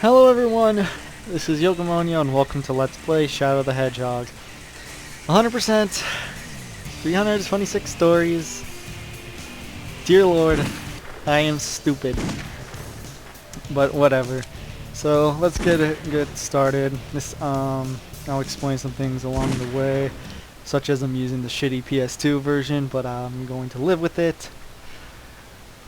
Hello everyone, this is Yokomonyo and welcome to Let's Play Shadow the Hedgehog. 100%, 326 stories. Dear Lord, I am stupid. But whatever. So let's get started. I'll explain some things along the way, such as I'm using the shitty PS2 version, but I'm going to live with it.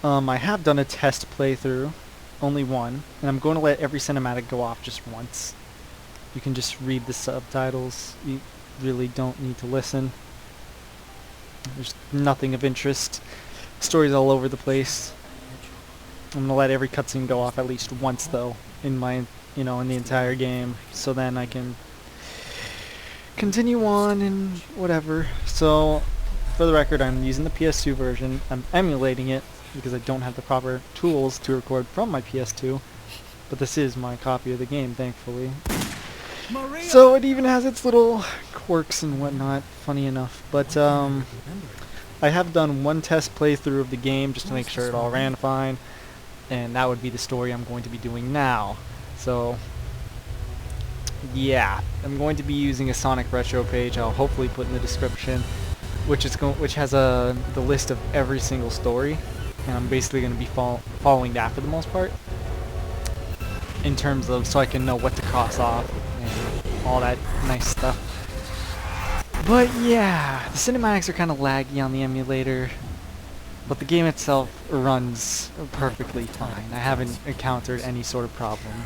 I have done a test playthrough. Only one, and I'm going to let every cinematic go off just once. You can just read the subtitles. You really don't need to listen. There's nothing of interest. Stories all over the place. I'm gonna let every cutscene go off at least once though in my, in the entire game, so then I can continue on and whatever. So, for the record, I'm using the PS2 version. I'm emulating it because I don't have the proper tools to record from my PS2, but this is my copy of the game, thankfully. Maria! So it even has its little quirks and whatnot, funny enough. But I have done one test playthrough of the game just to make sure it all ran fine, and that would be the story I'm going to be doing now. So yeah, I'm going to be using a Sonic Retro page. I'll hopefully put in the description, which has the list of every single story. And I'm basically going to be following that for the most part, in terms of so I can know what to cross off and all that nice stuff. But yeah, the cinematics are kind of laggy on the emulator, but the game itself runs perfectly fine. I haven't encountered any sort of problem.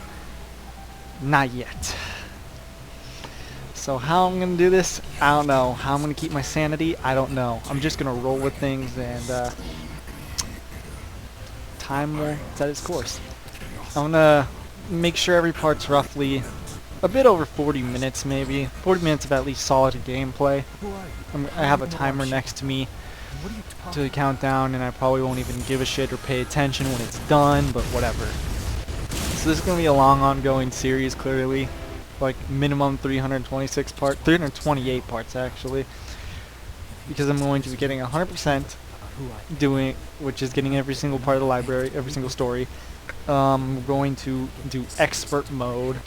Not yet. So how I'm going to do this, I don't know. How I'm going to keep my sanity, I don't know. I'm just going to roll with things and time will set its course. I'm gonna make sure every part's roughly a bit over 40 minutes, maybe 40 minutes of at least solid gameplay. I have a timer next to me to count down, and I probably won't even give a shit or pay attention when it's done, but whatever. So this is gonna be a long ongoing series, clearly, like minimum 328 parts actually, because I'm going to be getting 100% which is getting every single part of the library, every single story. I'm going to do expert mode,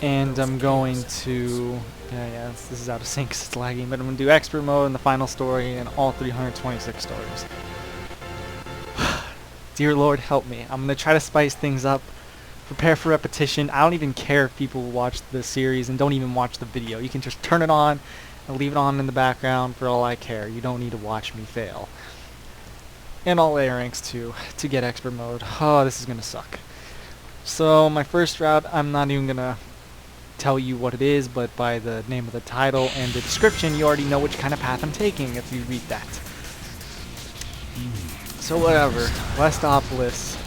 and I'm going to this is out of sync 'cause it's lagging, but I'm going to do expert mode in the final story and all 326 stories. Dear Lord, help me. I'm going to try to spice things up, prepare for repetition. I don't even care if people watch the series and don't even watch the video. You can just turn it on and leave it on in the background for all I care. You don't need to watch me fail. And all A ranks too, to get expert mode. Oh, this is gonna suck. So my first route, I'm not even gonna tell you what it is, but by the name of the title and the description, you already know which kind of path I'm taking if you read that. So whatever, Westopolis.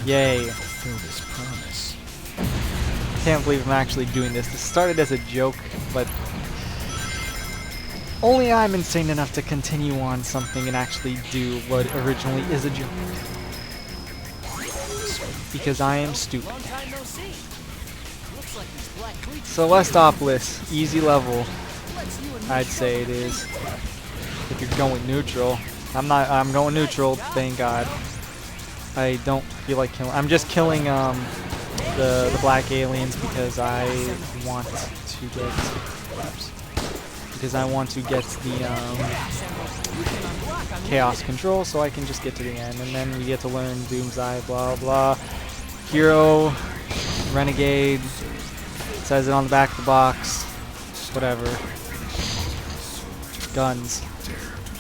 Yay. Can't believe I'm actually doing this. This started as a joke, but only I'm insane enough to continue on something and actually do what originally is a joke. Because I am stupid. So Westopolis, easy level, I'd say it is. If you're going neutral. I'm going neutral, thank God. I don't feel like killing. I'm just killing the black aliens because I want to get the chaos control, so I can just get to the end, and then we get to learn Doom's Eye, blah blah. Hero, renegade, it says it on the back of the box. Whatever. Guns.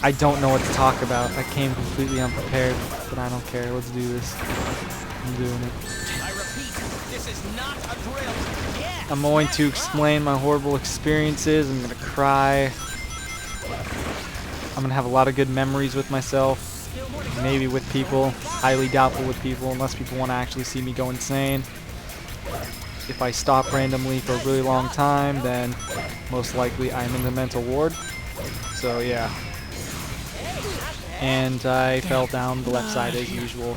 I don't know what to talk about. I came completely unprepared, but I don't care. Let's do this. I'm doing it. I'm going to explain my horrible experiences. I'm going to cry. I'm going to have a lot of good memories with myself. Maybe with people. Highly doubtful with people, unless people want to actually see me go insane. If I stop randomly for a really long time, then most likely I'm in the mental ward. So yeah. And I fell down the left side as usual.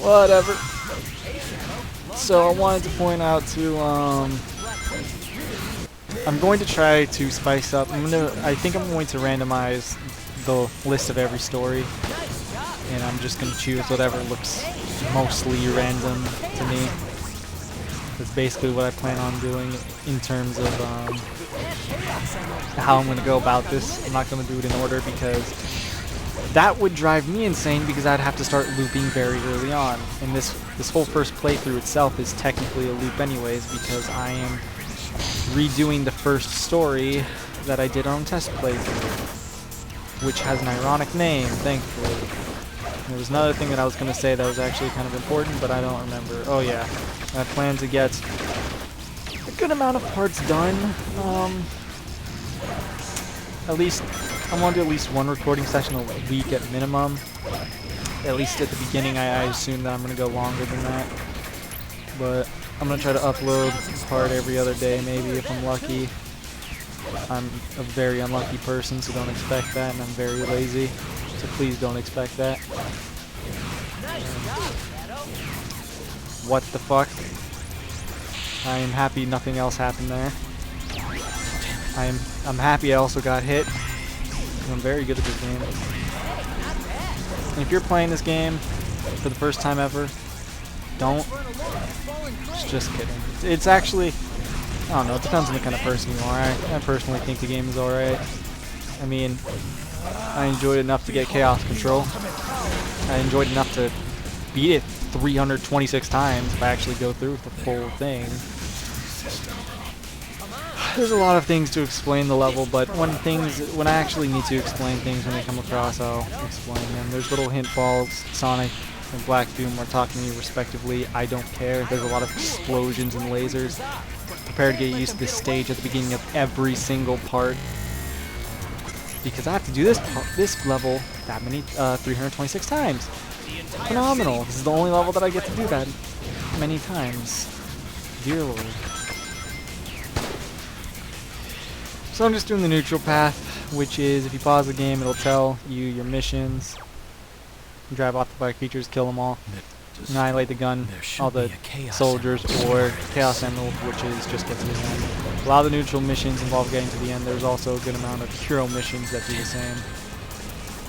Whatever. So I wanted to point out to I'm going to try to spice up. I think I'm going to randomize the list of every story, and I'm just going to choose whatever looks mostly random to me. That's basically what I plan on doing in terms of how I'm going to go about this. I'm not going to do it in order because that would drive me insane because I'd have to start looping very early on. And this whole first playthrough itself is technically a loop anyways because I am redoing the first story that I did on test playthrough, which has an ironic name, thankfully. There was another thing that I was going to say that was actually kind of important, but I don't remember. Oh yeah, I plan to get a good amount of parts done. At least, I want to do at least one recording session a week at minimum. At least at the beginning, I assume that I'm going to go longer than that. But I'm going to try to upload a part every other day, maybe, if I'm lucky. I'm a very unlucky person, so don't expect that, and I'm very lazy, so please don't expect that. What the fuck? I am happy nothing else happened there. I'm happy I also got hit. I'm very good at this game. And if you're playing this game for the first time ever, don't. Just kidding. It's actually, I don't know, it depends on the kind of person you are. I personally think the game is alright. I mean, I enjoyed it enough to get Chaos Control. I enjoyed enough to beat it 326 times if I actually go through with the full thing. There's a lot of things to explain the level, but when I actually need to explain things when they come across, I'll explain them. There's little hint balls. Sonic and Black Doom are talking to me respectively. I don't care. There's a lot of explosions and lasers. Prepare to get used to this stage at the beginning of every single part, because I have to do this level that many 326 times. Phenomenal. This is the only level that I get to do that many times. Dear Lord. So I'm just doing the neutral path, which is if you pause the game, it'll tell you your missions. You drive off the black creatures, kill them all, annihilate the gun, all the soldiers, or Chaos Emerald, which is just get to the end. A lot of the neutral missions involve getting to the end. There's also a good amount of hero missions that do the same.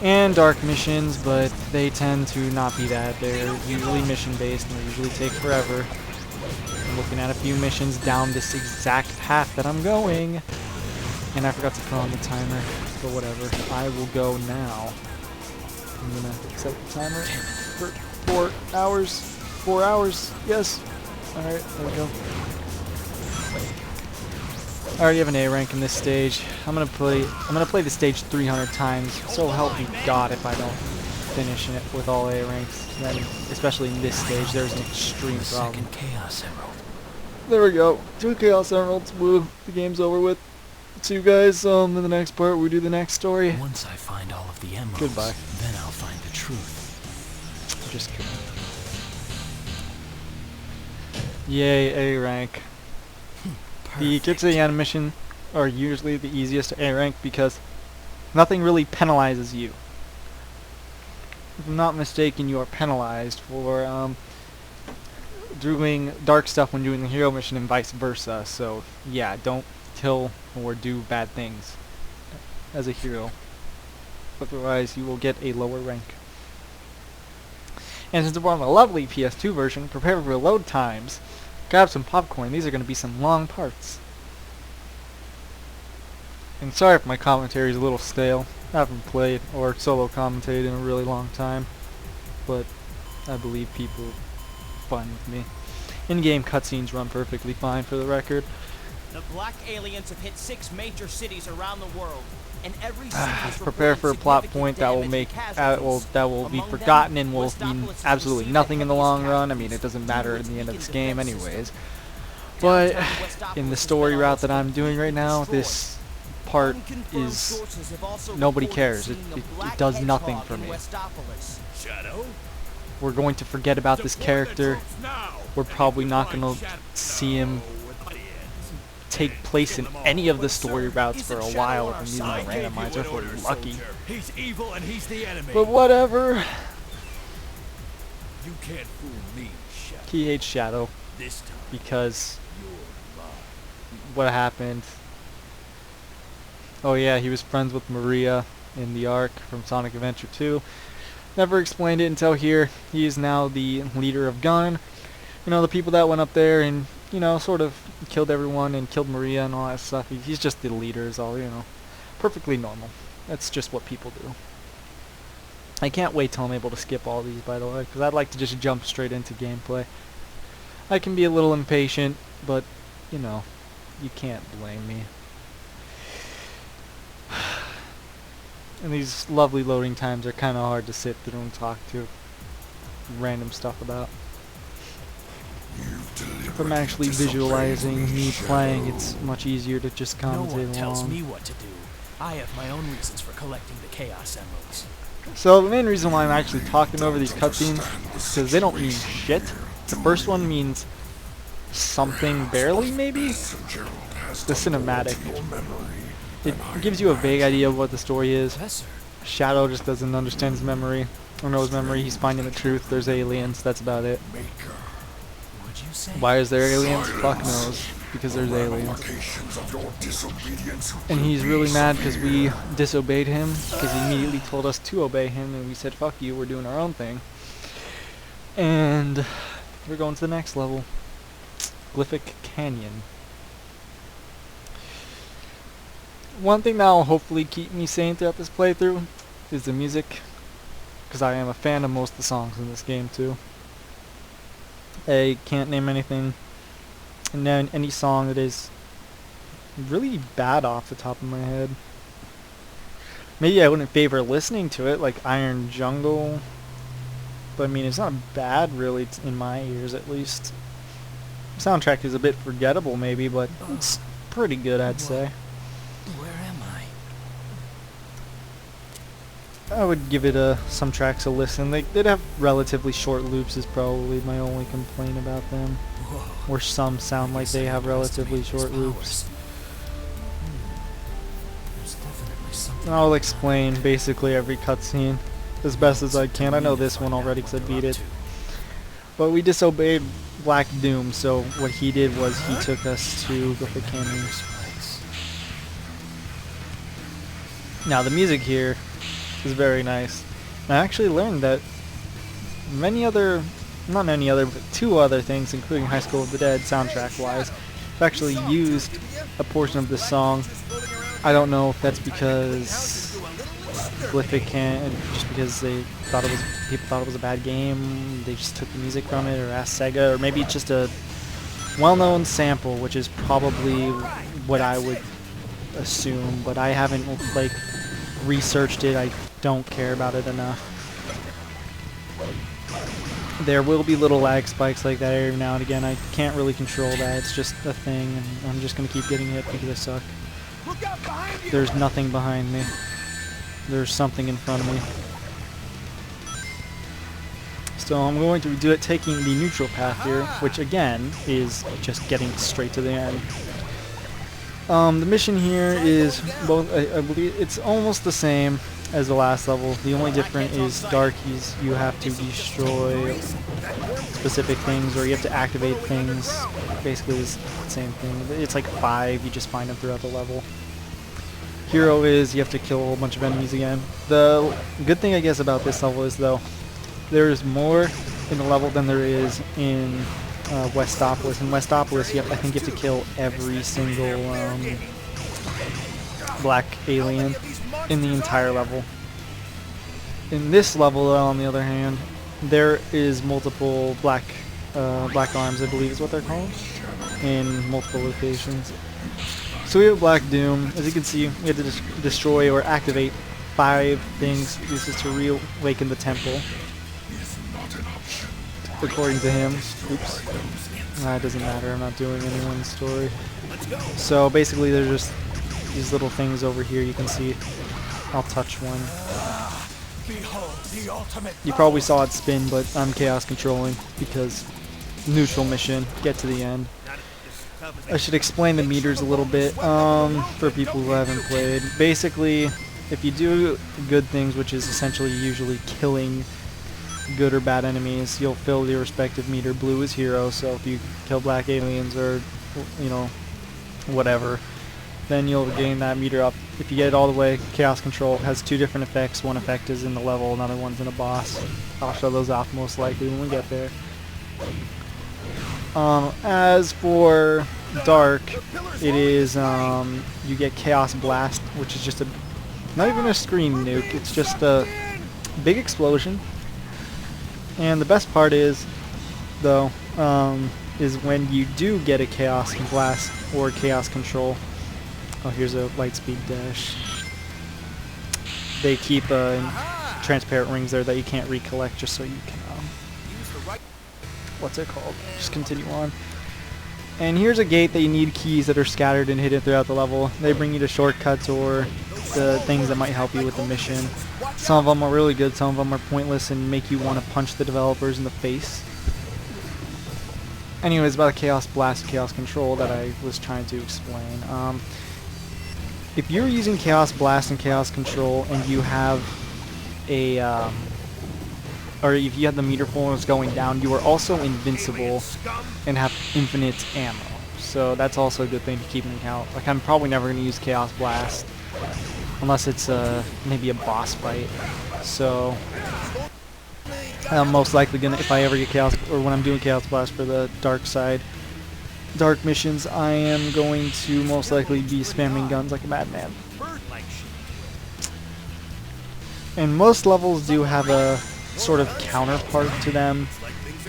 And dark missions, but they tend to not be that. They're usually mission based and they usually take forever. I'm looking at a few missions down this exact path that I'm going. And I forgot to put on the timer, but whatever. I will go now. I'm gonna set the timer for 4 hours. 4 hours, yes. Alright, there we go. I already have an A rank in this stage. I'm gonna play the stage 300 times. So help me God if I don't finish it with all A ranks. Then, especially in this stage, there's an extreme problem. Chaos Emerald. There we go. 2 Chaos Emeralds. Woo. The game's over with. See you guys in the next part. We do the next story. Once I find all of the emeralds, goodbye. Then I'll find the truth. I'm just kidding. Yay, A rank. The Kitsuyan mission are usually the easiest to A rank because nothing really penalizes you. If I'm not mistaken, you are penalized for doing dark stuff when doing the hero mission and vice versa. So yeah, don't kill or do bad things as a hero. Otherwise, you will get a lower rank. And since we're on the lovely PS2 version, prepare for load times. Grab some popcorn. These are going to be some long parts. And sorry if my commentary is a little stale. I haven't played or solo commentated in a really long time, but I believe people are fine with me. In-game cutscenes run perfectly fine, for the record. The black aliens have hit 6 major cities around the world, and every prepare for a plot point that will make that will be forgotten and will mean absolutely nothing in the long run. I mean, it doesn't matter in the end of this game anyways. But in the story route that I'm doing right now, this part is nobody cares. It does nothing for me. We're going to forget about this character. We're probably not going to see him take place in any of the story routes for a while if I'm using a randomizer if we're lucky. He's evil and he's the enemy. But whatever. You can't fool me, Shadow. He hates Shadow This time because you're mine. what happened? Oh yeah, he was friends with Maria in the Ark from Sonic Adventure 2. Never explained it until here. He is now the leader of Gun. You know, the people that went up there and, you know, sort of killed everyone and killed Maria and all that stuff. He's just the leader is all, you know. Perfectly normal. That's just what people do. I can't wait till I'm able to skip all these, by the way, because I'd like to just jump straight into gameplay. I can be a little impatient, but, you know, you can't blame me. And these lovely loading times are kind of hard to sit through and talk to random stuff about. If I'm actually visualizing me playing, it's much easier to just No commentate one tells along. me what to do. I have my own reasons for collecting the Chaos Emeralds. So the main reason why I'm actually talking over these cutscenes is because they don't mean shit. The first one means something barely, maybe? The cinematic. It gives you a vague idea of what the story is. Professor, Shadow just doesn't understand his memory. Or know his memory, he's finding the truth. There's aliens, that's about it. would you say? Why is there aliens? Fuck knows. Because there's aliens. And he's really mad because we disobeyed him. Because he immediately told us to obey him. And we said, fuck you, we're doing our own thing. And we're going to the next level. Glyphic Canyon. One thing that will hopefully keep me sane throughout this playthrough is the music. Because I am a fan of most of the songs in this game too. I can't name anything. And then any song that is really bad off the top of my head. Maybe I wouldn't favor listening to it, like Iron Jungle. But I mean, it's not bad really, in my ears at least. Soundtrack is a bit forgettable maybe, but it's pretty good I'd say. Where am I? I would give it some tracks a listen. They did have relatively short loops is probably my only complaint about them. Whoa. Or some sound like they have relatively short loops. There's definitely something. I'll explain basically every cutscene as best as I can. I know this one already because I beat it. But we disobeyed Black Doom, so what he did was he took us to Glyphic Canyon. Now the music here is very nice. I actually learned that not many other, but two other things, including High School of the Dead soundtrack-wise, have actually used a portion of this song. I don't know if that's because Glyphic can't, just because people thought it was a bad game, they just took the music from it, or asked Sega, or maybe it's just a well-known sample, which is probably what I would assume, but I haven't like researched it. I don't care about it enough. There will be little lag spikes like that every now and again. I can't really control that. It's just a thing, and I'm just gonna keep getting hit because I suck. There's nothing behind me. There's something in front of me. So I'm going to do it taking the neutral path here, which again is just getting straight to the end. The mission here is both, I believe it's almost the same as the last level. The only difference is darkies. You have to destroy specific things, or you have to activate things. Basically it's the same thing. It's like 5, you just find them throughout the level. Hero is you have to kill a whole bunch of enemies again. The good thing I guess about this level is though, there is more in the level than there is in Westopolis. In Westopolis, I think you have to kill every single black alien in the entire level. In this level, though, on the other hand, there is multiple black arms, I believe is what they're called, in multiple locations. So we have Black Doom. As you can see, we have to destroy or activate 5 things. This is to reawaken the temple. According to him. Oops. It doesn't matter, I'm not doing anyone's story. So basically there's just these little things over here you can see. I'll touch one. You probably saw it spin, but I'm chaos controlling because neutral mission, get to the end. I should explain the meters a little bit for people who haven't played. Basically, if you do good things, which is essentially usually killing good or bad enemies, you'll fill your respective meter. Blue is hero, so if you kill black aliens or, you know, whatever, then you'll gain that meter up if you get it all the way, Chaos Control has 2 different effects. One effect is in the level, another one's in a boss. I'll show those off most likely when we get there. As for Dark, it is, you get Chaos Blast, which is just not even a screen nuke, it's just a big explosion. And the best part is, though, is when you do get a Chaos Blast or Chaos Control. Oh, here's a Lightspeed Dash. They keep transparent rings there that you can't recollect, just so you can, what's it called? Just continue on. And here's a gate that you need keys that are scattered and hidden throughout the level. They bring you to shortcuts or the things that might help you with the mission. Some of them are really good, some of them are pointless and make you want to punch the developers in the face. Anyways, about Chaos Blast, Chaos Control that I was trying to explain. If you're using Chaos Blast and Chaos Control and you have a, or if you have the meter full and it's going down, you are also invincible and have infinite ammo. So that's also a good thing to keep in account. Like, I'm probably never going to use Chaos Blast unless it's maybe a boss fight. So I'm most likely gonna, if I ever get Chaos, or when I'm doing Chaos Blast for the dark missions, I am going to most likely be spamming guns like a madman. And most levels do have a sort of counterpart to them.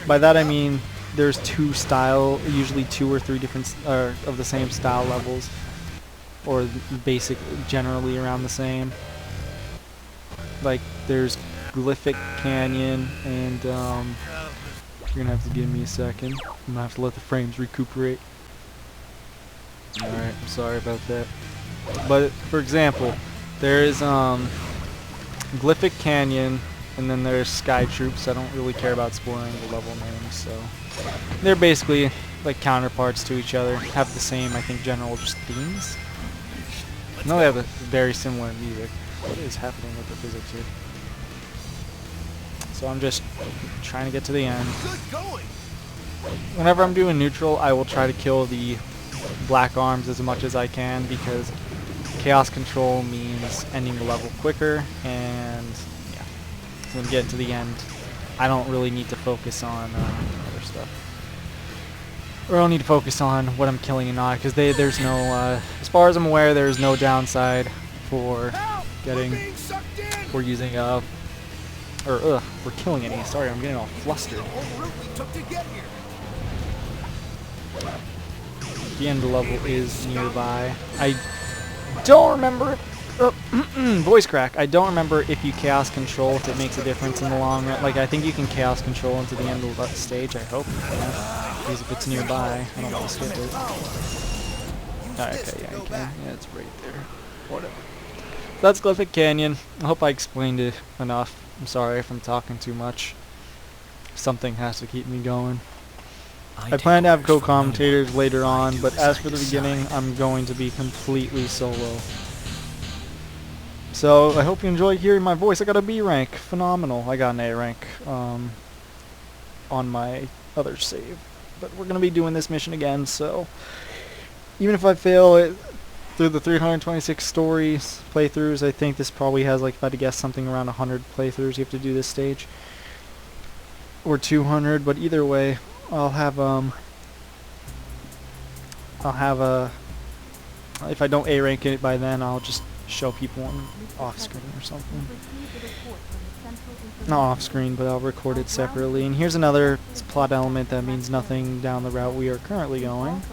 By that I mean there's usually 2 or 3 different of the same style levels, or basic, generally around the same. Like there's Glyphic Canyon, and you're gonna have to give me a second. I'm gonna have to let the frames recuperate. Alright, I'm sorry about that. But for example, there is Glyphic Canyon, and then there's Sky Troops. I don't really care about spoiling the level names, so they're basically like counterparts to each other. Have the same, I think, general just themes. No, they have a very similar music. What is happening with the physics here? So I'm just trying to get to the end. Whenever I'm doing neutral, I will try to kill the black arms as much as I can, because Chaos Control means ending the level quicker, and yeah, so when getting to the end, I don't really need to focus on other stuff. Or I don't need to focus on what I'm killing and not, because there's no, as far as I'm aware, there's no downside for using for killing any. Sorry, I'm getting all flustered. The end of the level is nearby. I don't remember. Voice crack. I don't remember if you Chaos Control, if it makes a difference in the long run. Like, I think you can Chaos Control into the end of the stage, I hope. Yeah. Because if it's nearby, I don't want to skip it. Okay, yeah, you can. Yeah, it's right there. Whatever. That's Glyphic Canyon. I hope I explained it enough. I'm sorry if I'm talking too much. Something has to keep me going. I plan to have co-commentators later on, but as for the beginning, I'm going to be completely solo. So I hope you enjoyed hearing my voice. I got a B rank. Phenomenal. I got an A rank on my other save. But we're going to be doing this mission again, so even if I fail it through the 326 playthroughs, I think this probably has, like, if I had to guess, something around 100 playthroughs you have to do this stage. Or 200, but either way, I'll have if I don't A rank it by then, I'll just show people on off screen or something. Not off screen, but I'll record it separately. And here's another plot element that means nothing down the route we are currently going.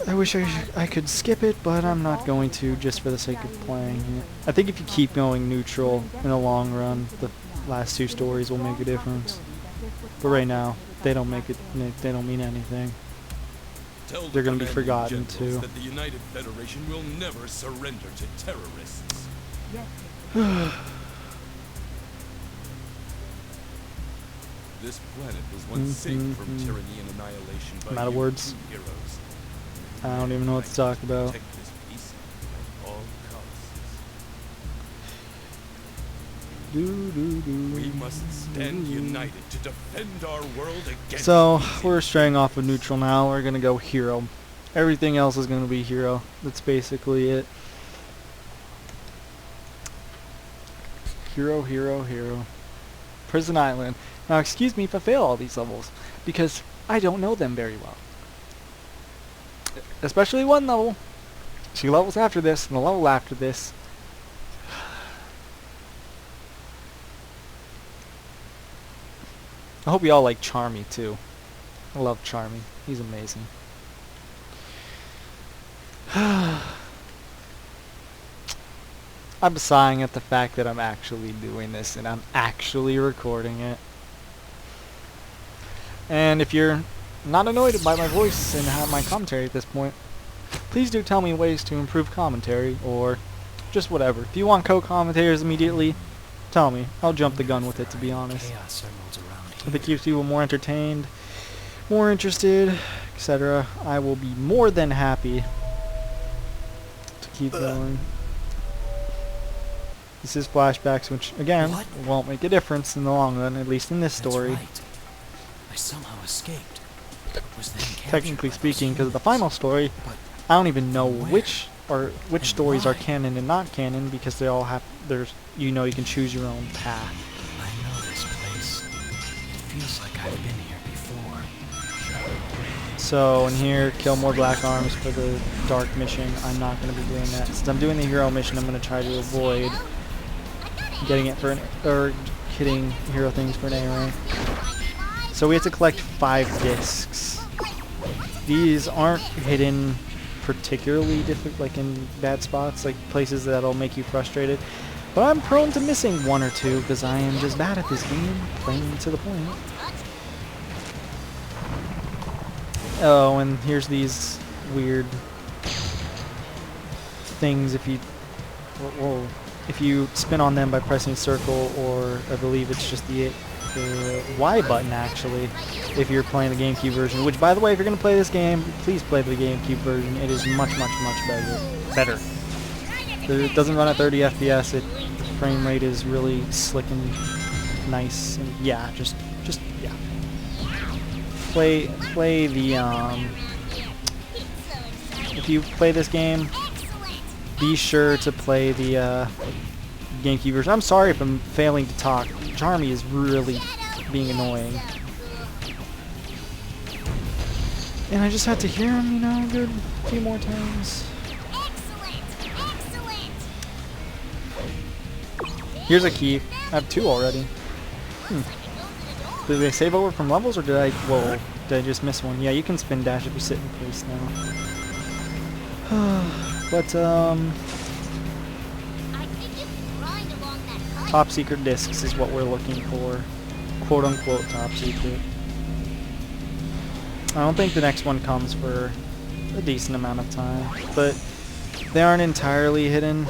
I wish I could skip it, but I'm not going to, just for the sake of playing it. I think if you keep going neutral in the long run, the last 2 stories will make a difference. But right now, they don't make it. They don't mean anything. They're going to be forgotten too. That the United Federation will never surrender to terrorists. This planet was once safe from tyranny and annihilation by I'm out of words. heroes. I don't even know what to talk about. Protect this peace at all costs. We must stand united to defend our world against. So we're straying off of neutral now. We're gonna go hero. Everything else is gonna be hero. That's basically it. Hero, hero, hero. Prison Island. Now excuse me if I fail all these levels, because I don't know them very well. Especially one level. 2 levels after this, and a level after this. I hope you all like Charmy too. I love Charmy. He's amazing. I'm sighing at the fact that I'm actually doing this and I'm actually recording it. And if you're not annoyed by my voice and my commentary at this point, please do tell me ways to improve commentary or just whatever. If you want co-commentators immediately, tell me. I'll jump the gun with it, to be honest. Chaos emeralds around If it here. keeps people more entertained, more interested, etc., I will be more than happy to keep going. This is flashbacks, which, again, What? won't make a difference in the long run, at least in this That's story. right. I somehow escaped. Was then captured Technically by those speaking, because of the humans. final story, But I don't even know where? which And stories are why? canon and not canon, because they all have, you can choose your own path. I know this place. It feels like I've been here before. So in here, kill more black arms for the dark mission. I'm not going to be doing that. Since I'm doing the hero mission, I'm going to try to avoid getting it for or hitting hero things for an A rank. So we have to collect 5 discs. These aren't hidden particularly difficult, like in bad spots, like places that'll make you frustrated. But I'm prone to missing 1 or 2 because I am just bad at this game, plain to the point. Oh, and here's these weird things if you spin on them by pressing circle, or I believe it's just the Y button actually, if you're playing the GameCube version. Which, by the way, if you're going to play this game, please play the GameCube version. It is much, much, much better. It doesn't run at 30 FPS. The frame rate is really slick and nice. And yeah, just yeah. Play the if you play this game, be sure to play the GameCube version. I'm sorry if I'm failing to talk. Charmy is really being annoying. And I just had to hear him, a good few more times. Here's a key. I have 2 already. Did they save over from levels, or did I... Whoa. Did I just miss one? Yeah, you can spin dash if you sit in place now. But, top secret discs is what we're looking for. Quote unquote top secret. I don't think the next one comes for a decent amount of time, but they aren't entirely hidden.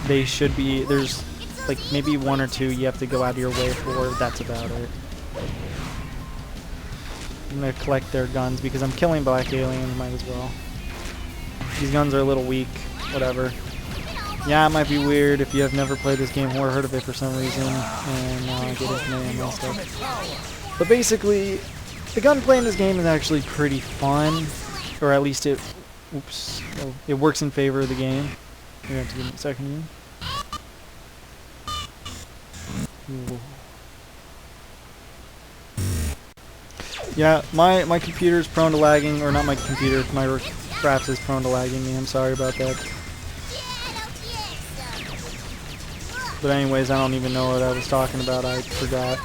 They should be. There's like maybe 1 or 2 you have to go out of your way for. That's about it. I'm gonna collect their guns because I'm killing black aliens, might as well. These guns are a little weak, whatever. Yeah, it might be weird if you have never played this game or heard of it for some reason, and now I get into name and stuff. But basically, the gunplay in this game is actually pretty fun, or at least it, it works in favor of the game. You have to give me a second here. Ooh. Yeah, my computer is prone to lagging, or not my computer, my Fraps is prone to lagging me. I'm sorry about that. But anyways, I don't even know what I was talking about. I forgot.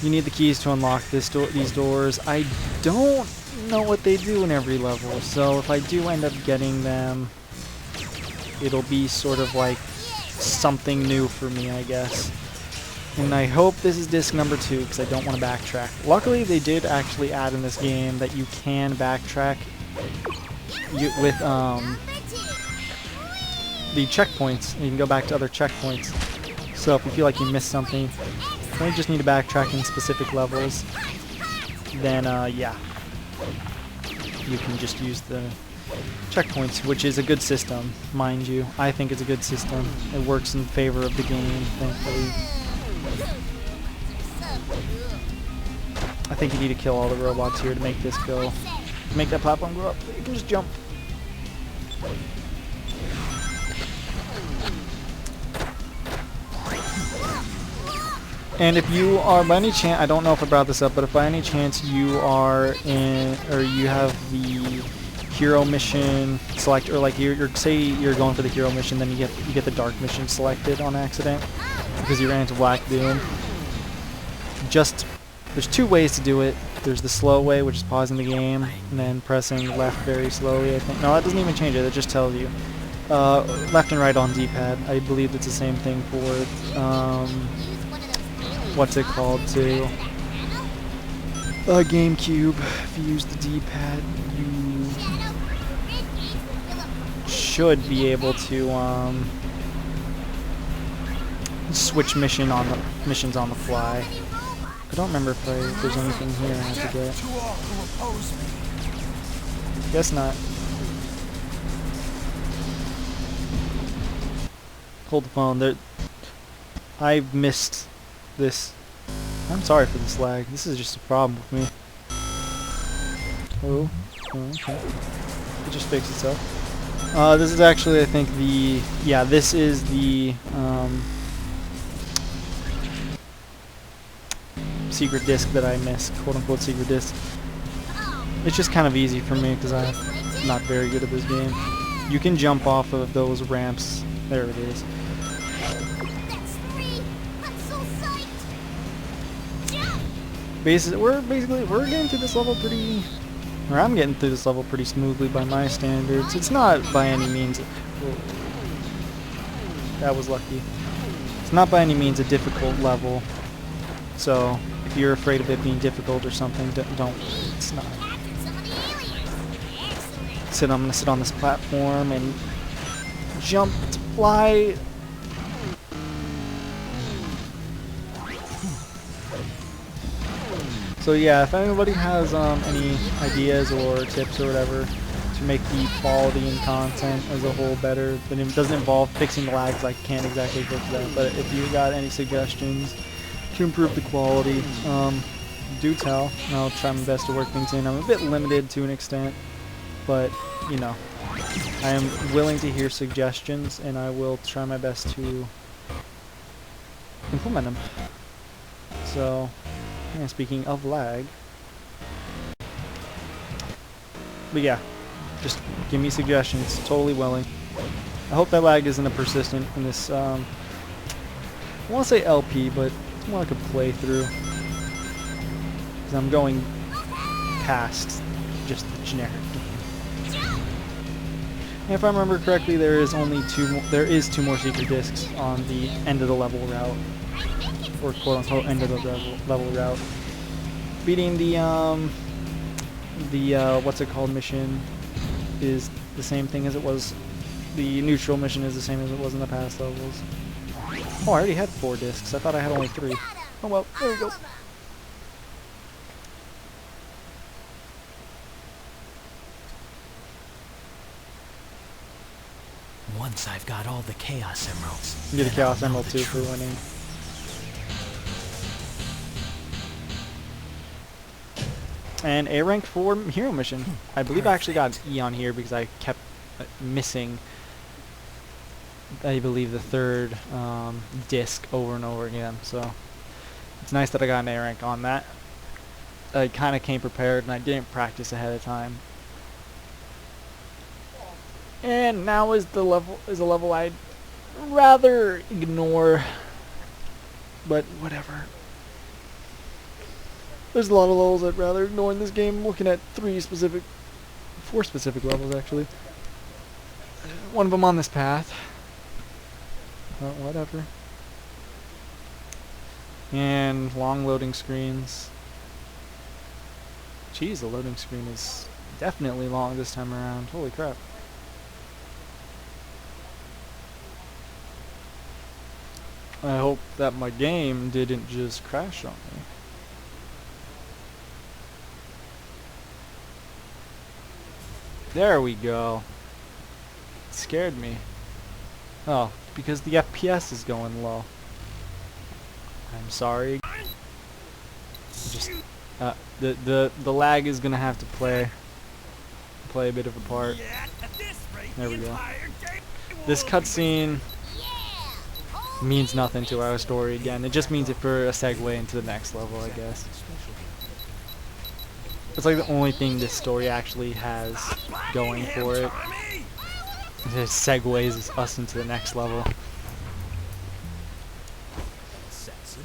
You need the keys to unlock these doors. I don't know what they do in every level, so if I do end up getting them, it'll be sort of like something new for me, I guess. And I hope this is disc number 2, because I don't want to backtrack. Luckily, they did actually add in this game that you can backtrack with the checkpoints, and you can go back to other checkpoints. So if you feel like you missed something, or you just need to backtrack in specific levels, then yeah, you can just use the checkpoints, which is a good system, mind you. I think it's a good system. It works in favor of the game, thankfully. I think you need to kill all the robots here to make this go. Make that platform go up. You can just jump. And if you are, by any chance, I don't know if I brought this up, but if by any chance you are in, or you have the hero mission select, or like you're say you're going for the hero mission, then you get the dark mission selected on accident because you ran into Black Doom. There's two ways to do it. There's the slow way, which is pausing the game and then pressing left very slowly, I think. No, that doesn't even change it. It just tells you. Left and right on D-pad. I believe it's the same thing for, what's it called, too? GameCube. If you use the D-pad, you should be able to, switch missions on the fly. I don't remember if there's anything here I have to get. Guess not. Hold the phone. There. I've missed this. I'm sorry for this lag. This is just a problem with me. Oh, okay. It just fixed itself. This is actually, I think, this is the, secret disc that I missed, quote-unquote secret disc. It's just kind of easy for me because I'm not very good at this game. You can jump off of those ramps. There it is. We're getting through this level pretty, or I'm getting through this level pretty smoothly by my standards. It's not by any means. That was lucky. It's not by any means a difficult level. So if you're afraid of it being difficult or something, don't. It's not. I'm gonna sit on this platform and jump to fly. So yeah, if anybody has any ideas or tips or whatever to make the quality and content as a whole better, but it doesn't involve fixing the lags, I can't exactly fix that. But if you got any suggestions to improve the quality, do tell, and I'll try my best to work things in. I'm a bit limited to an extent, but you know, I am willing to hear suggestions, and I will try my best to implement them. So, yeah, speaking of lag, but yeah, just give me suggestions. Totally willing. I hope that lag isn't a persistent in this. I want to say LP, but it's more like a playthrough. Because I'm going past just the generic game. And if I remember correctly, there is two more secret discs on the end of the level route, or quote unquote end of the level route. Beating the what's it called mission is the same thing as it was. The neutral mission is the same as it was in the past levels. Oh, I already had 4 discs. I thought I had only 3. Oh well, there we go. Once I've got all the Chaos Emeralds. You get a Chaos Emerald too for winning. And A rank for hero mission. I believe I actually got E on here because I kept missing, I believe, the 3rd disc over and over again. So it's nice that I got an A rank on that. I kind of came prepared and I didn't practice ahead of time. And now is a level I'd rather ignore, but whatever. There's a lot of levels I'd rather ignore in this game. I'm looking at 4 specific levels actually. One of them on this path. Whatever. And long loading screens. Jeez, the loading screen is definitely long this time around. Holy crap. I hope that my game didn't just crash on me. There we go. It scared me. Oh, because the FPS is going low. I'm sorry. Just the lag is gonna have to play a bit of a part. There we go. This cutscene means nothing to our story again. It just means it for a segue into the next level, I guess. It's like the only thing this story actually has going for it. It segues us into the next level. Assassin?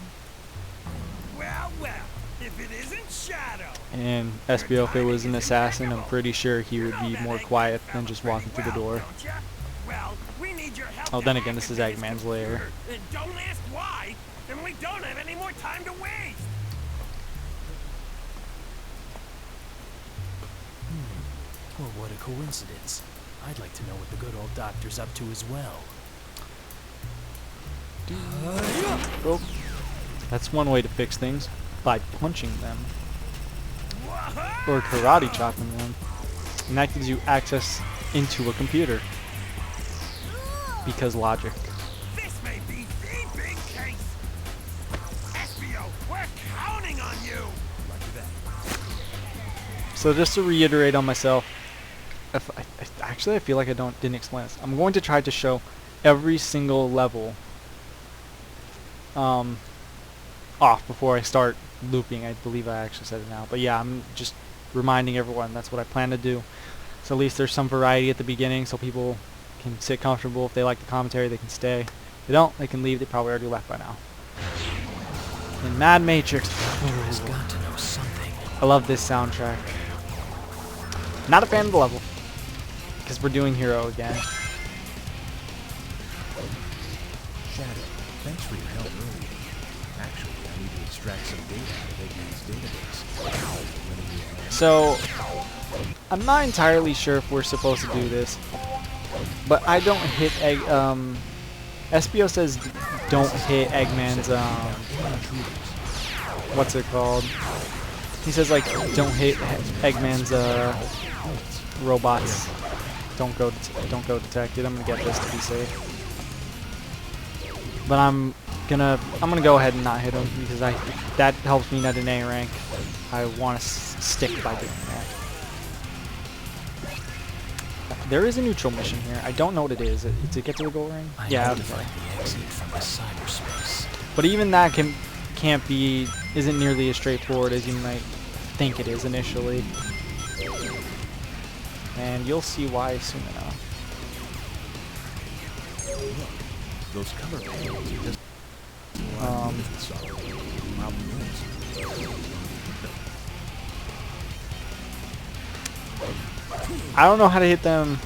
Well, well, if it isn't Shadow. And SBO, if it was an assassin, I'm pretty sure he would be more quiet than just walking through the door. Well, we need your help. Oh, then again, this is Eggman's lair. And don't ask why, and we don't have any more time to waste. Well, what a coincidence. I'd like to know what the good old doctor's up to as well. Oh, that's one way to fix things, by punching them. Or karate chopping them. And that gives you access into a computer. Because logic. This may be the big case. SBO, we're counting on you. Roger that. So just to reiterate on myself, actually I feel like I didn't explain this. I'm going to try to show every single level off before I start looping. I believe I actually said it now. But yeah, I'm just reminding everyone that's what I plan to do. So at least there's some variety at the beginning so people can sit comfortable. If they like the commentary, they can stay. If they don't, they can leave. They probably already left by now. In Mad Matrix. Has got to know something. I love this soundtrack. Not a fan of the level. Because we're doing Hero again. Shadow, thanks for your help earlier. Actually, I need to extract some data out of Eggman's database. So, I'm not entirely sure if we're supposed to do this. But I don't hit SBO says don't hit Eggman's, what's it called? He says, like, don't hit Eggman's, robots. Don't go detected. I'm gonna get this to be safe. But I'm gonna go ahead and not hit him because that helps me at an A rank. I want to stick by doing that. There is a neutral mission here. I don't know what it is. To get to the gold ring? Yeah. Okay. The exit from the cyberspace. But even that isn't nearly as straightforward as you might think it is initially. And you'll see why soon enough. Look, those color panels are just I don't know how to hit them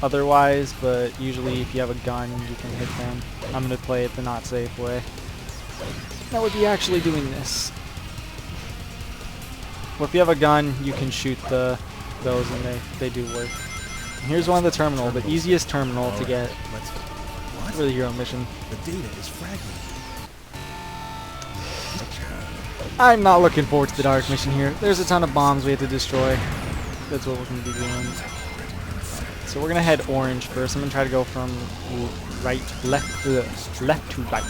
otherwise, but usually if you have a gun, you can hit them. I'm going to play it the not safe way. That would be actually doing this. Well, if you have a gun, you can shoot those and they do work. And here's one of the terminal, the easiest terminal to get for the hero mission. The data is fragmented. I'm not looking forward to the dark mission here. There's a ton of bombs we have to destroy. That's what we're going to be doing. So we're going to head orange first. I'm going to try to go from left to right.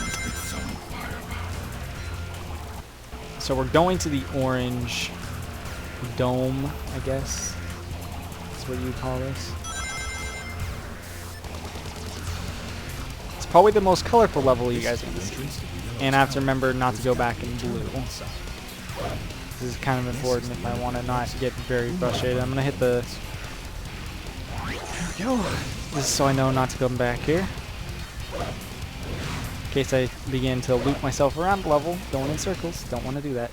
So we're going to the orange dome, I guess. That's what you would call this. It's probably the most colorful level you guys can see. And I have to remember not to go back in blue. This is kind of important if I want to not get very frustrated. I'm going to hit the... There we go. This is so I know not to come back here. In case I begin to loop myself around the level, going in circles. Don't want to do that.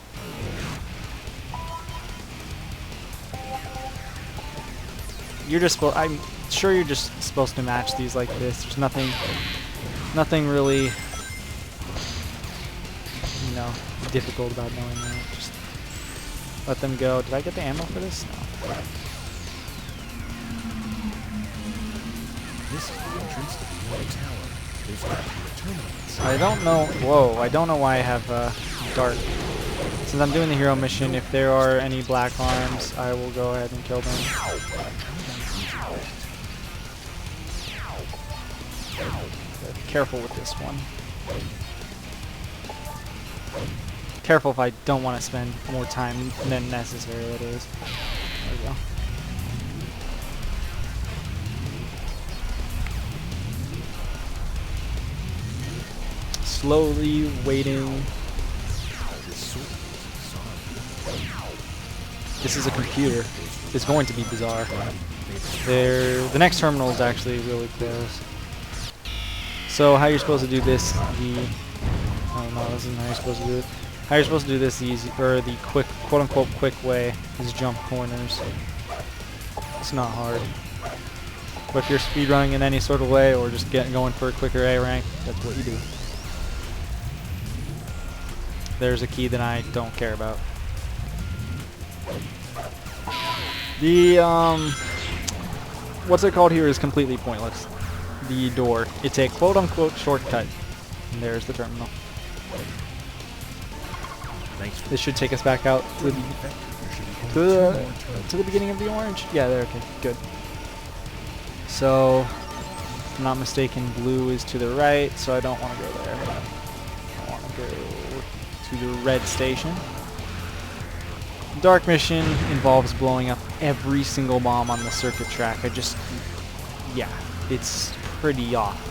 You're just I'm sure you're just supposed to match these like this. There's nothing really, you know, difficult about knowing that. Just let them go. Did I get the ammo for this? No. This is the entrance to the old tower. There's got to be a terminal inside. I don't know. Whoa, I don't know why I have dark. Since I'm doing the hero mission, if there are any black arms, I will go ahead and kill them. Be careful with this one. Careful if I don't want to spend more time than necessary, that is. There we go. slowly waiting. This sword is bizarre. This is a computer. It's going to be bizarre. The next terminal is actually really close. So how you're supposed to do this? I don't know. This isn't how you're supposed to do it. How you're supposed to do this easy, or the quick, quote-unquote quick way, is jump corners. It's not hard. But if you're speedrunning in any sort of way, or just going for a quicker A rank, that's what you do. There's a key that I don't care about. The what's it called here is completely pointless. The door. It's a quote-unquote shortcut. And there's the terminal. This should take us back out to the beginning of the orange. Yeah, there. Okay, good. So, if I'm not mistaken, blue is to the right, so I don't want to go there. I want to go to the red station. Dark mission involves blowing up every single bomb on the circuit track. Yeah, it's pretty awful.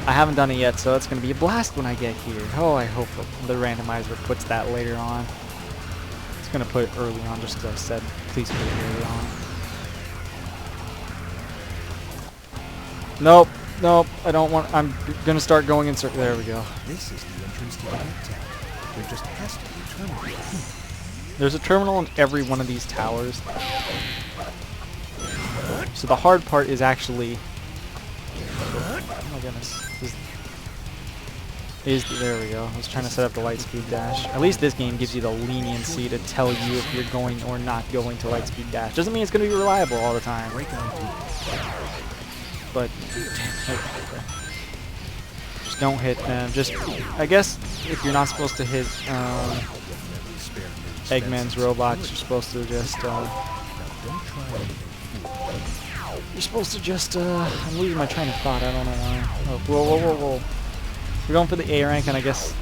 I haven't done it yet, so it's going to be a blast when I get here. Oh, I hope the randomizer puts that later on. It's going to put it early on, just as I said. Please put it early on. Nope, nope, I don't want... I'm going to start going in circle. There we go. This is the entrance to the tower. There just has to be a terminal. There's a terminal in every one of these towers. So the hard part is actually... Oh my goodness. There we go. I was trying to set up the lightspeed dash. At least this game gives you the leniency to tell you if you're going or not going to lightspeed dash. Doesn't mean it's going to be reliable all the time. But just don't hit them. Just, I guess, if you're not supposed to hit Eggman's robots, you're supposed to just I'm losing my train of thought. I don't know why. Oh, whoa. We're going for the A rank, and I guess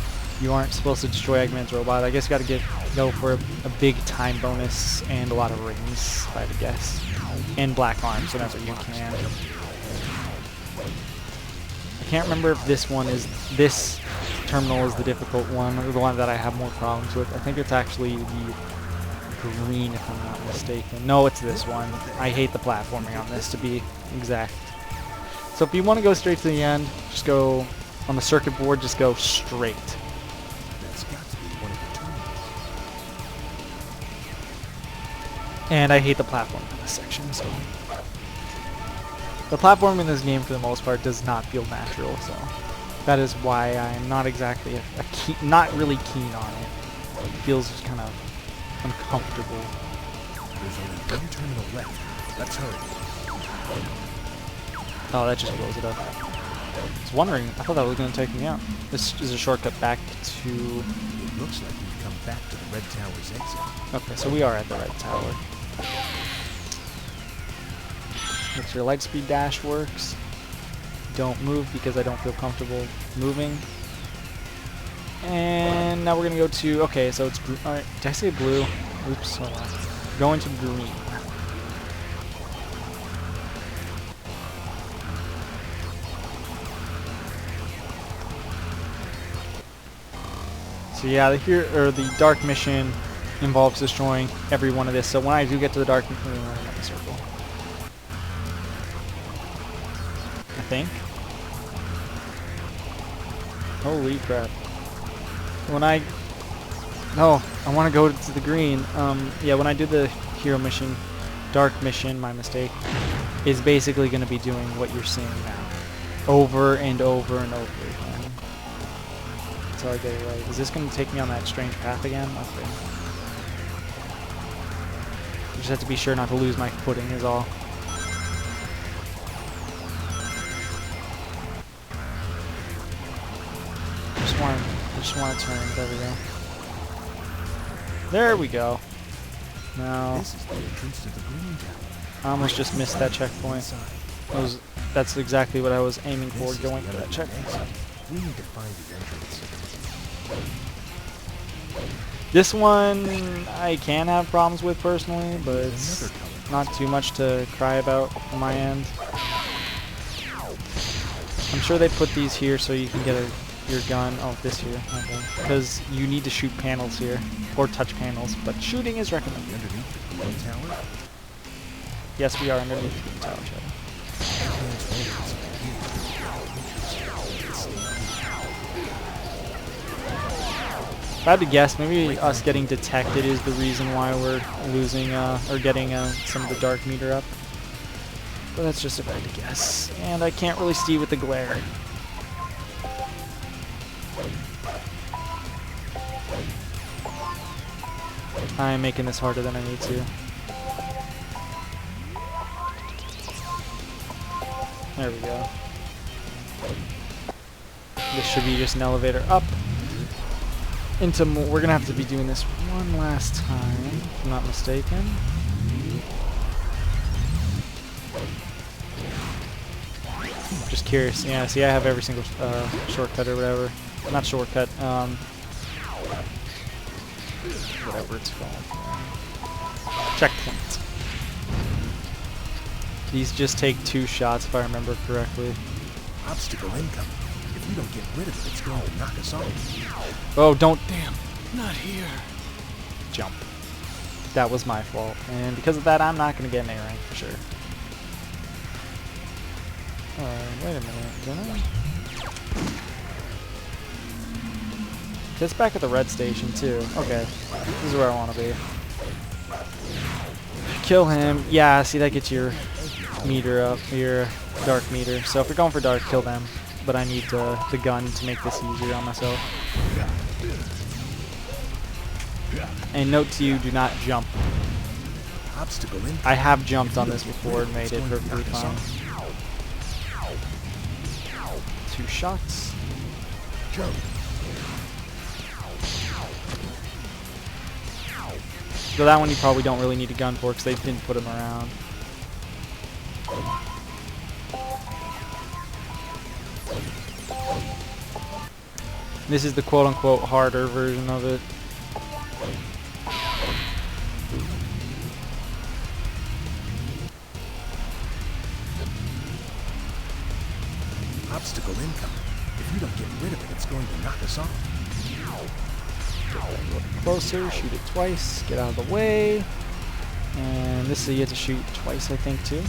you aren't supposed to destroy Eggman's robot. I guess you got to go for a big time bonus and a lot of rings, if I had to guess, and black arms whenever you can. I can't remember if this terminal is the difficult one, or the one that I have more problems with. I think it's actually the green, if I'm not mistaken. No, it's this one. I hate the platforming on this, to be exact. So if you want to go straight to the end, just go on the circuit board, just go straight. That's got to be one of the terminals. And I hate the platforming in this section, so... The platforming in this game, for the most part, does not feel natural, so... That is why I'm not exactly not really keen on it. It feels just kind of uncomfortable. There's only one terminal left. Let's hurry. Oh, that just blows it up. I was wondering, I thought that was going to take me out. This is a shortcut back to... It looks like we've come back to the Red Tower's exit. Okay, so we are at the Red Tower. Make sure lightspeed dash works. Don't move because I don't feel comfortable moving. And now we're going to go to... Okay, so it's... Alright, did I say blue? Oops, hold on. Going to green. So yeah, the dark mission involves destroying every one of this. So when I do get to the dark mission, circle. I think. Holy crap! When I want to go to the green. Yeah, when I do the hero mission, dark mission, my mistake, is basically going to be doing what you're seeing now, over and over and over again. Until I get it right. Is this going to take me on that strange path again? Okay. I just have to be sure not to lose my footing is all. I just want to turn. There we go. There we go. Now, This is the entrance to the green tower. I almost just missed that checkpoint. That's exactly what I was aiming for, going for that checkpoint. We need to find the entrance. This one I can have problems with personally, but it's not too much to cry about on my end. I'm sure they put these here so you can get a your gun. Oh, this here. Okay. Because you need to shoot panels here. Or touch panels. But shooting is recommended. Underneath the cooling tower? Yes, we are underneath the tower, Shadow. If I had to guess, maybe us getting detected is the reason why we're losing, or getting some of the dark meter up. But that's just if I had to guess. And I can't really see with the glare. I'm making this harder than I need to. There we go. This should be just an elevator up. Into more. We're gonna have to be doing this one last time, if I'm not mistaken. Just curious. Yeah, see, I have every single shortcut or whatever. Not shortcut. Whatever it's called. Checkpoint. These just take 2 shots, if I remember correctly. Obstacle incoming. If we don't get rid of it, it's going to knock us off. Oh, don't Damn, not here. jump. That was my fault. And because of that, I'm not going to get an A rank for sure. Wait a minute. Didn't I? It's back at the red station, too. Okay. This is where I want to be. Kill him. Yeah, see, that gets your meter up. Your dark meter. So if you're going for dark, kill them. But I need the gun to make this easier on myself. And note to you, do not jump. Obstacle incoming. I have jumped on this before and made it perfectly fine. 2 shots. Jump. So that one you probably don't really need a gun for because they didn't put him around. This is the quote-unquote harder version of it. Obstacle incoming. If we don't get rid of it, it's going to knock us off. Closer, shoot it twice, get out of the way. And this is you have to shoot twice, I think, too.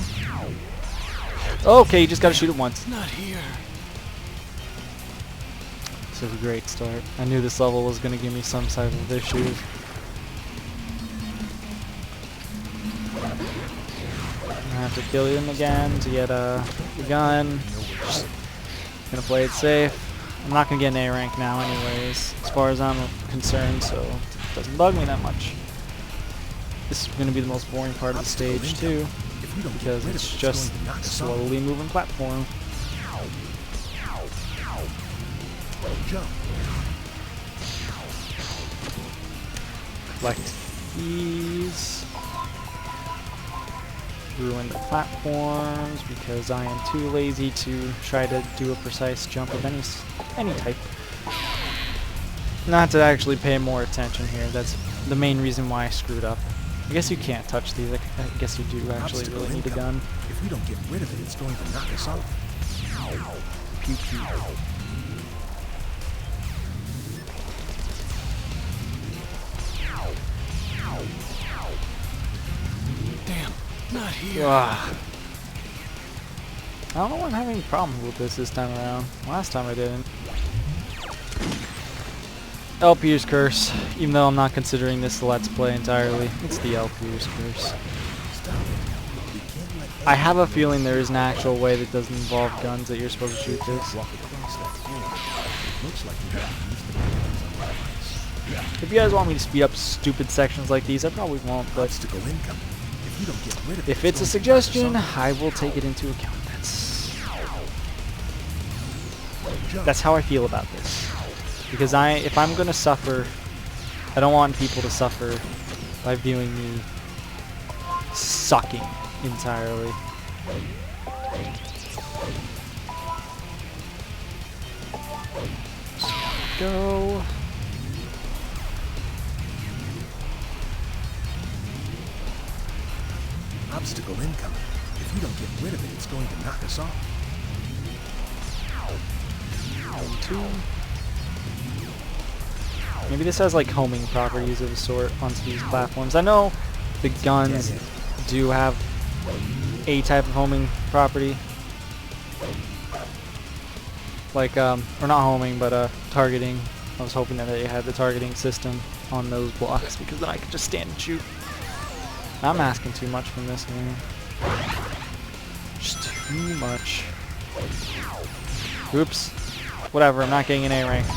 Okay, you just gotta shoot it once. Not here. This is a great start. I knew this level was gonna give me some type of issues. I have to kill him again to get the gun. Just gonna play it safe. I'm not gonna get an A rank now anyways, as far as I'm concerned, so it doesn't bug me that much. This is gonna be the most boring part of the stage too, because it's just a slowly moving platform. Jump. Collect these. Ruin the platforms because I am too lazy to try to do a precise jump of any type. Not to actually pay more attention here. That's the main reason why I screwed up. I guess you can't touch these. I guess you do actually really need a gun. If we don't get rid of it, it's going to knock us off. Pew pew. Damn, not here. I don't know why I'm having any problems with this time around. Last time I didn't. LP's curse, even though I'm not considering this the Let's Play entirely. It's the LP's curse. I have a feeling there is an actual way that doesn't involve guns that you're supposed to shoot this. If you guys want me to speed up stupid sections like these, I probably won't, but if it's a suggestion, I will take it into account. That's how I feel about this. Because if I'm gonna suffer, I don't want people to suffer by viewing me sucking entirely. Go. Obstacle incoming. If you don't get rid of it, it's going to knock us off. 1, 2. Maybe this has like homing properties of a sort onto these platforms. I know the guns do have a type of homing property. Like, or not homing, but targeting. I was hoping that they had the targeting system on those blocks because then I could just stand and shoot. I'm asking too much from this game. Just too much. Oops. Whatever, I'm not getting an A rank.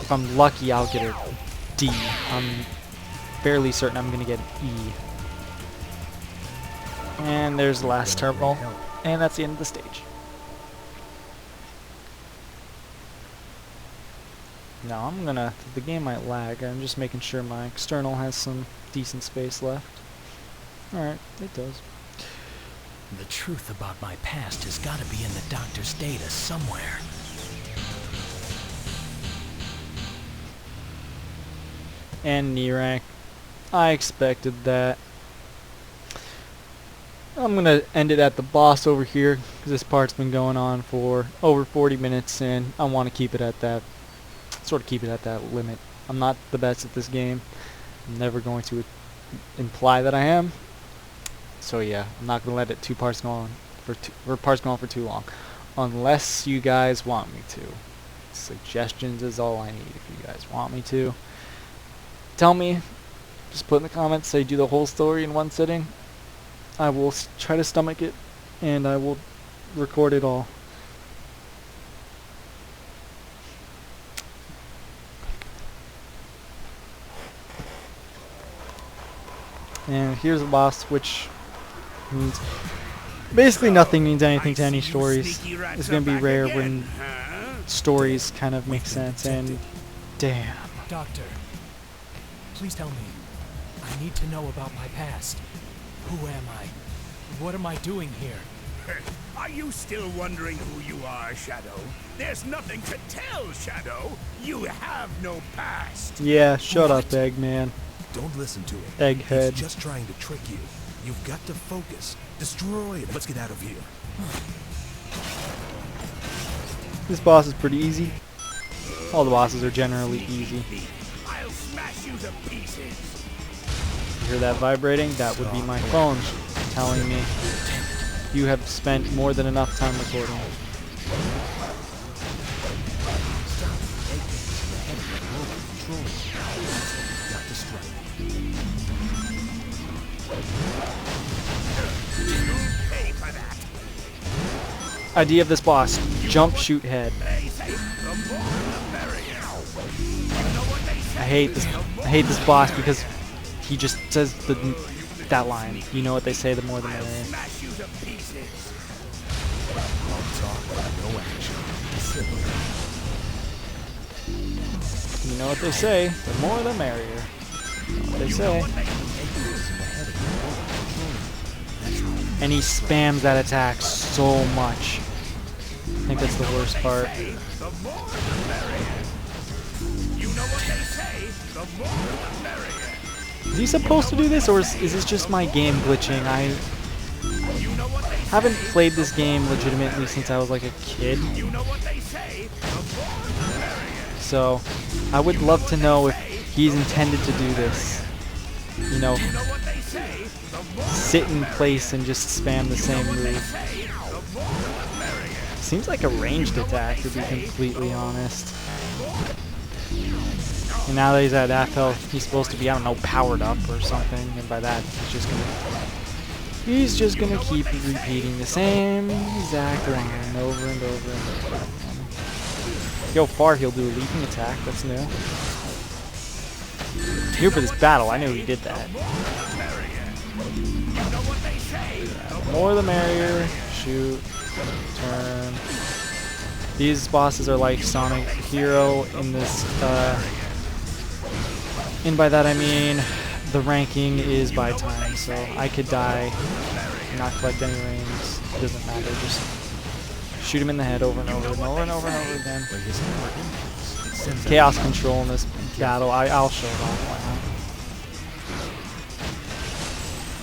If I'm lucky, I'll get a D. I'm fairly certain I'm gonna get an E. And there's the last terminal. And that's the end of the stage. Now I'm gonna, the game might lag, I'm just making sure my external has some decent space left. Alright, it does. The truth about my past has got to be in the doctor's data somewhere. And knee rank. I expected that. I'm gonna end it at the boss over here because this part's been going on for over 40 minutes and I want to keep it at that, sort of keep it at that limit. I'm not the best at this game. I'm never going to imply that I am. So yeah, I'm not gonna let it parts go on for too long, unless you guys want me to. Suggestions is all I need. If you guys want me to, tell me. Just put in the comments, say do the whole story in one sitting. I will try to stomach it, and I will record it all. And here's a boss, which means basically nothing means anything to any stories. It's gonna be rare when stories kind of make sense, and damn. Doctor, please tell me. I need to know about my past. Who am I? What am I doing here? Are you still wondering who you are, Shadow? There's nothing to tell, Shadow. You have no past. Yeah, shut up, Eggman. Don't listen to him. Egghead. He's just trying to trick you. You've got to focus. Destroy it. Let's get out of here. This boss is pretty easy. All the bosses are generally easy. I'll smash you to pieces. You hear that vibrating? That would be my phone telling me you have spent more than enough time recording. Idea of this boss: jump, shoot, head. I hate this boss because he just says that line. You know what they say, the more the merrier. You know what they say, the more the merrier. You know what they say. And he spams that attack so much. I think that's the worst part. Is he supposed to do this, or is this just my game glitching? I haven't played this game legitimately since I was like a kid. So I would love to know if he's intended to do this. You know, sit in place and just spam the same move. Seems like a ranged attack, to be completely honest. And now that he's at half health, he's supposed to be, I don't know, powered up or something. And by that, he's just gonna keep repeating the same exact line over and over and over. Go far, he'll do a leaping attack. That's new. Here for this battle, I knew he did that. Yeah, the more the merrier. Shoot. Turn. These bosses are like Sonic Hero in this, and by that I mean the ranking is by time, so I could die and not collect any rings. It doesn't matter, just shoot him in the head over and over and over and over and over again. Chaos control in this battle, I'll show it off. Why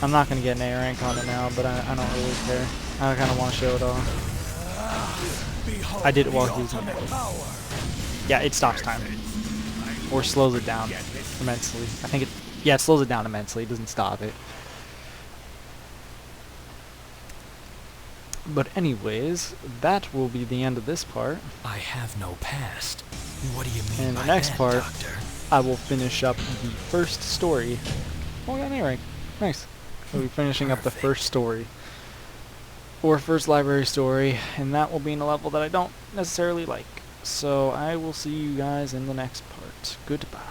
not? I'm not going to get an A rank on it now, but I don't really care. I kind of want to show it off. I did it while he was in. Yeah, it stops time. Or slows it down immensely. I think it... Yeah, it slows it down immensely. It doesn't stop it. But anyways, that will be the end of this part. I have no past. What do you mean And the by next that, part, Doctor? I will finish up the first story. Oh, we got an A rank. Nice. We'll be finishing up the first story. Or first library story, and that will be in a level that I don't necessarily like. So I will see you guys in the next part. Goodbye.